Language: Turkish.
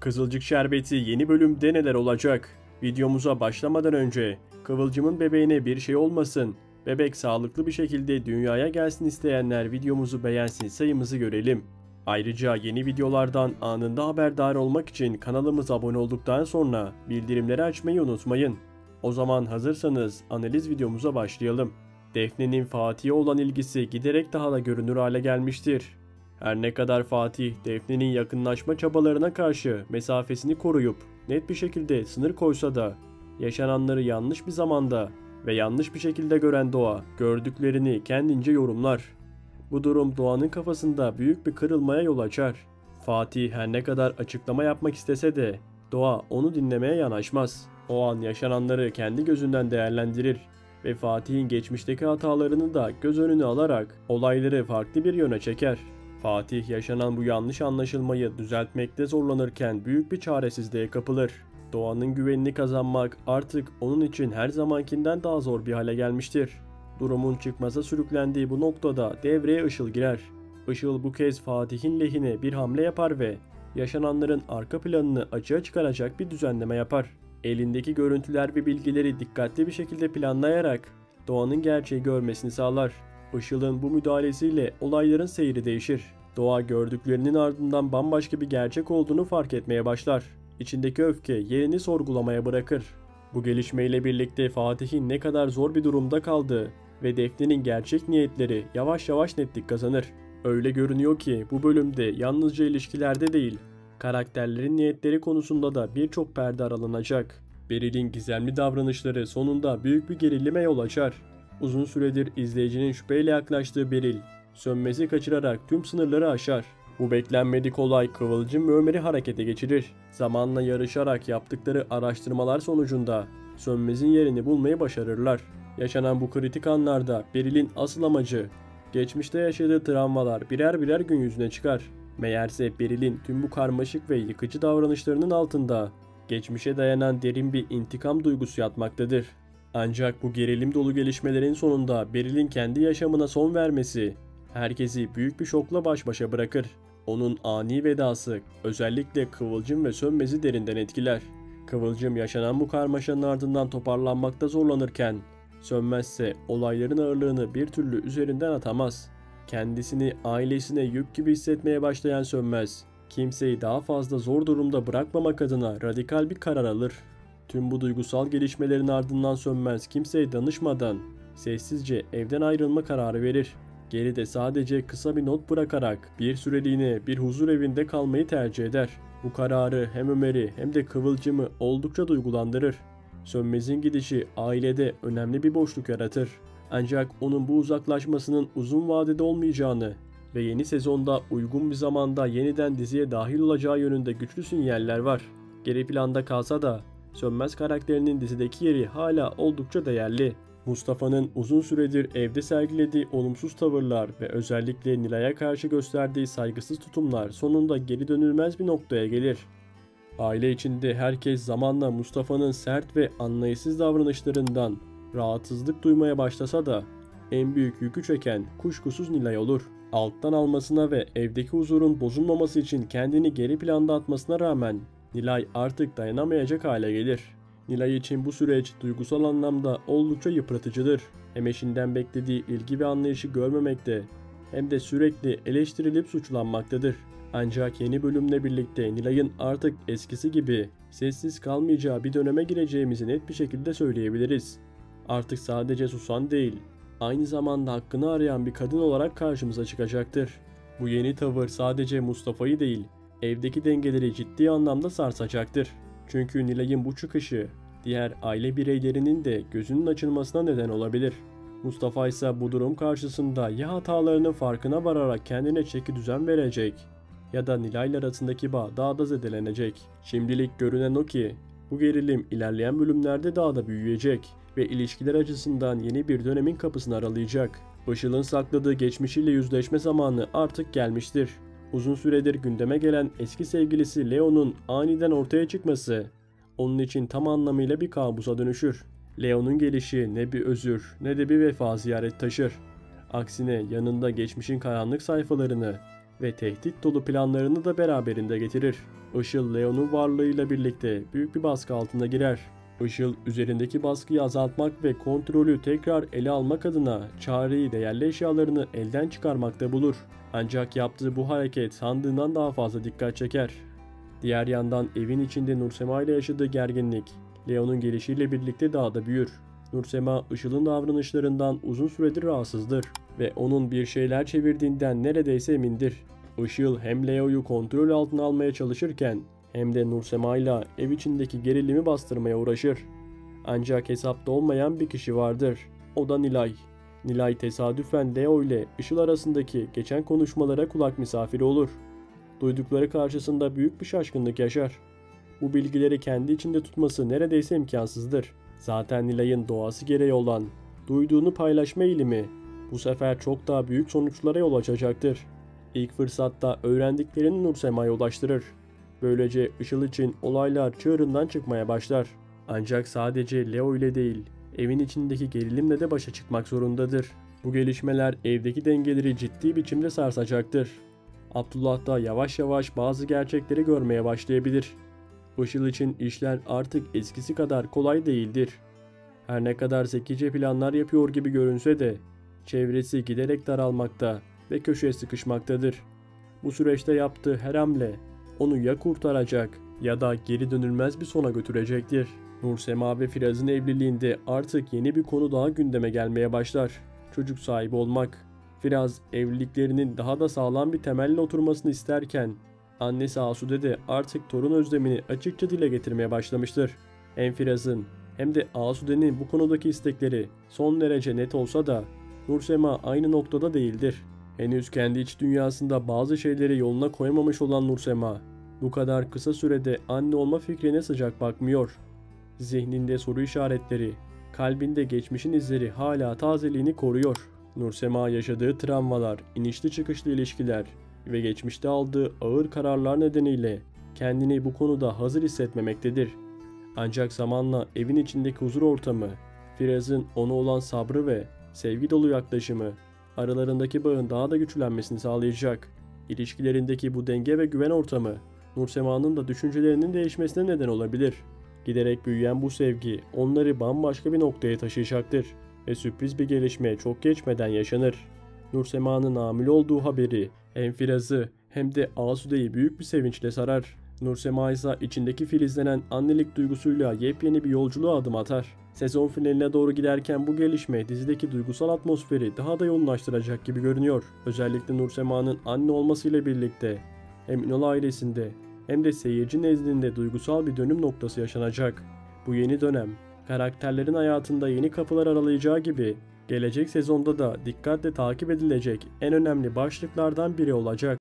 Kızılcık Şerbeti yeni bölümde neler olacak? Videomuza başlamadan önce Kıvılcım'ın bebeğine bir şey olmasın, bebek sağlıklı bir şekilde dünyaya gelsin isteyenler videomuzu beğensin, sayımızı görelim. Ayrıca yeni videolardan anında haberdar olmak için kanalımıza abone olduktan sonra bildirimleri açmayı unutmayın. O zaman hazırsanız analiz videomuza başlayalım. Defne'nin Fatih'e olan ilgisi giderek daha da görünür hale gelmiştir. Her ne kadar Fatih, Defne'nin yakınlaşma çabalarına karşı mesafesini koruyup net bir şekilde sınır koysa da yaşananları yanlış bir zamanda ve yanlış bir şekilde gören Doğa gördüklerini kendince yorumlar. Bu durum Doğan'ın kafasında büyük bir kırılmaya yol açar. Fatih her ne kadar açıklama yapmak istese de Doğa onu dinlemeye yanaşmaz. O an yaşananları kendi gözünden değerlendirir ve Fatih'in geçmişteki hatalarını da göz önüne alarak olayları farklı bir yöne çeker. Fatih yaşanan bu yanlış anlaşılmayı düzeltmekte zorlanırken büyük bir çaresizliğe kapılır. Doğan'ın güvenini kazanmak artık onun için her zamankinden daha zor bir hale gelmiştir. Durumun çıkmaza sürüklendiği bu noktada devreye Işıl girer. Işıl bu kez Fatih'in lehine bir hamle yapar ve yaşananların arka planını açığa çıkaracak bir düzenleme yapar. Elindeki görüntüler ve bilgileri dikkatli bir şekilde planlayarak Doğan'ın gerçeği görmesini sağlar. Işıl'ın bu müdahalesiyle olayların seyri değişir. Doğa gördüklerinin ardından bambaşka bir gerçek olduğunu fark etmeye başlar. İçindeki öfke yerini sorgulamaya bırakır. Bu gelişmeyle birlikte Fatih'in ne kadar zor bir durumda kaldığı ve Defne'nin gerçek niyetleri yavaş yavaş netlik kazanır. Öyle görünüyor ki bu bölümde yalnızca ilişkilerde değil, karakterlerin niyetleri konusunda da birçok perde aralanacak. Beril'in gizemli davranışları sonunda büyük bir gerilime yol açar. Uzun süredir izleyicinin şüpheyle yaklaştığı Beril, Sönmez'i kaçırarak tüm sınırları aşar. Bu beklenmedik olay Kıvılcım ve Ömer'i harekete geçirir. Zamanla yarışarak yaptıkları araştırmalar sonucunda Sönmez'in yerini bulmayı başarırlar. Yaşanan bu kritik anlarda Beril'in asıl amacı, geçmişte yaşadığı travmalar birer birer gün yüzüne çıkar. Meğerse Beril'in tüm bu karmaşık ve yıkıcı davranışlarının altında geçmişe dayanan derin bir intikam duygusu yatmaktadır. Ancak bu gerilim dolu gelişmelerin sonunda Beril'in kendi yaşamına son vermesi herkesi büyük bir şokla baş başa bırakır. Onun ani vedası özellikle Kıvılcım ve Sönmez'i derinden etkiler. Kıvılcım yaşanan bu karmaşanın ardından toparlanmakta zorlanırken Sönmez ise olayların ağırlığını bir türlü üzerinden atamaz. Kendisini ailesine yük gibi hissetmeye başlayan Sönmez, kimseyi daha fazla zor durumda bırakmamak adına radikal bir karar alır. Tüm bu duygusal gelişmelerin ardından Sönmez kimseye danışmadan sessizce evden ayrılma kararı verir. Geride sadece kısa bir not bırakarak bir süreliğine bir huzur evinde kalmayı tercih eder. Bu kararı hem Ömer'i hem de Kıvılcım'ı oldukça duygulandırır. Sönmez'in gidişi ailede önemli bir boşluk yaratır. Ancak onun bu uzaklaşmasının uzun vadede olmayacağını ve yeni sezonda uygun bir zamanda yeniden diziye dahil olacağı yönünde güçlü sinyaller var. Geri planda kalsa da Sönmez karakterinin dizideki yeri hala oldukça değerli. Mustafa'nın uzun süredir evde sergilediği olumsuz tavırlar ve özellikle Nilay'a karşı gösterdiği saygısız tutumlar sonunda geri dönülmez bir noktaya gelir. Aile içinde herkes zamanla Mustafa'nın sert ve anlayışsız davranışlarından rahatsızlık duymaya başlasa da en büyük yükü çeken kuşkusuz Nilay olur. Alttan almasına ve evdeki huzurun bozulmaması için kendini geri planda atmasına rağmen Nilay artık dayanamayacak hale gelir. Nilay için bu süreç duygusal anlamda oldukça yıpratıcıdır. Hem eşinden beklediği ilgi ve anlayışı görmemekte hem de sürekli eleştirilip suçlanmaktadır. Ancak yeni bölümle birlikte Nilay'ın artık eskisi gibi sessiz kalmayacağı bir döneme gireceğimizi net bir şekilde söyleyebiliriz. Artık sadece susan değil, aynı zamanda hakkını arayan bir kadın olarak karşımıza çıkacaktır. Bu yeni tavır sadece Mustafa'yı değil, evdeki dengeleri ciddi anlamda sarsacaktır. Çünkü Nilay'ın bu çıkışı diğer aile bireylerinin de gözünün açılmasına neden olabilir. Mustafa ise bu durum karşısında ya hatalarının farkına vararak kendine çeki düzen verecek ya da Nilay'la arasındaki bağ daha da zedelenecek. Şimdilik görünen o ki bu gerilim ilerleyen bölümlerde daha da büyüyecek ve ilişkiler açısından yeni bir dönemin kapısını aralayacak. Işıl'ın sakladığı geçmişiyle yüzleşme zamanı artık gelmiştir. Uzun süredir gündeme gelen eski sevgilisi Leo'nun aniden ortaya çıkması onun için tam anlamıyla bir kabusa dönüşür. Leo'nun gelişi ne bir özür ne de bir vefa ziyaret taşır. Aksine yanında geçmişin karanlık sayfalarını ve tehdit dolu planlarını da beraberinde getirir. Işıl Leon'un varlığıyla birlikte büyük bir baskı altına girer. Işıl üzerindeki baskıyı azaltmak ve kontrolü tekrar ele almak adına Çağrı'yı değerli eşyalarını elden çıkarmakta bulur. Ancak yaptığı bu hareket sandığından daha fazla dikkat çeker. Diğer yandan evin içinde Nursema ile yaşadığı gerginlik Leon'un gelişiyle birlikte daha da büyür. Nursema Işıl'ın davranışlarından uzun süredir rahatsızdır ve onun bir şeyler çevirdiğinden neredeyse emindir. Işıl hem Leo'yu kontrol altına almaya çalışırken hem de Nursema ile ev içindeki gerilimi bastırmaya uğraşır. Ancak hesapta olmayan bir kişi vardır. O da Nilay. Nilay tesadüfen Leo ile Işıl arasındaki geçen konuşmalara kulak misafiri olur. Duydukları karşısında büyük bir şaşkınlık yaşar. Bu bilgileri kendi içinde tutması neredeyse imkansızdır. Zaten Nilay'ın doğası gereği olan duyduğunu paylaşma eğilimi bu sefer çok daha büyük sonuçlara yol açacaktır. İlk fırsatta öğrendiklerini Nursema'ya ulaştırır. Böylece Işıl için olaylar çığırından çıkmaya başlar. Ancak sadece Leo ile değil, evin içindeki gerilimle de başa çıkmak zorundadır. Bu gelişmeler evdeki dengeleri ciddi biçimde sarsacaktır. Abdullah da yavaş yavaş bazı gerçekleri görmeye başlayabilir. Işıl için işler artık eskisi kadar kolay değildir. Her ne kadar zekice planlar yapıyor gibi görünse de çevresi giderek daralmakta ve köşeye sıkışmaktadır. Bu süreçte yaptığı her hamle onu ya kurtaracak ya da geri dönülmez bir sona götürecektir. Nursema ve Firaz'ın evliliğinde artık yeni bir konu daha gündeme gelmeye başlar. Çocuk sahibi olmak. Firaz evliliklerinin daha da sağlam bir temelle oturmasını isterken annesi Asude de artık torun özlemini açıkça dile getirmeye başlamıştır. Hem Firaz'ın hem de Asude'nin bu konudaki istekleri son derece net olsa da Nursema aynı noktada değildir. Henüz kendi iç dünyasında bazı şeyleri yoluna koymamış olan Nursema bu kadar kısa sürede anne olma fikrine sıcak bakmıyor. Zihninde soru işaretleri, kalbinde geçmişin izleri hala tazeliğini koruyor. Nursema yaşadığı travmalar, inişli çıkışlı ilişkiler ve geçmişte aldığı ağır kararlar nedeniyle kendini bu konuda hazır hissetmemektedir. Ancak zamanla evin içindeki huzur ortamı, Firaz'ın ona olan sabrı ve sevgi dolu yaklaşımı aralarındaki bağın daha da güçlenmesini sağlayacak. İlişkilerindeki bu denge ve güven ortamı Nursema'nın da düşüncelerinin değişmesine neden olabilir. Giderek büyüyen bu sevgi onları bambaşka bir noktaya taşıyacaktır ve sürpriz bir gelişme çok geçmeden yaşanır. Nursema'nın hamile olduğu haberi hem Firaz'ı hem de Asude'yi büyük bir sevinçle sarar. Nursema ise içindeki filizlenen annelik duygusuyla yepyeni bir yolculuğa adım atar. Sezon finaline doğru giderken bu gelişme dizideki duygusal atmosferi daha da yoğunlaştıracak gibi görünüyor. Özellikle Nursema'nın anne olmasıyla birlikte hem Ünal ailesinde hem de seyirci nezdinde duygusal bir dönüm noktası yaşanacak. Bu yeni dönem karakterlerin hayatında yeni kapılar aralayacağı gibi gelecek sezonda da dikkatle takip edilecek en önemli başlıklardan biri olacak.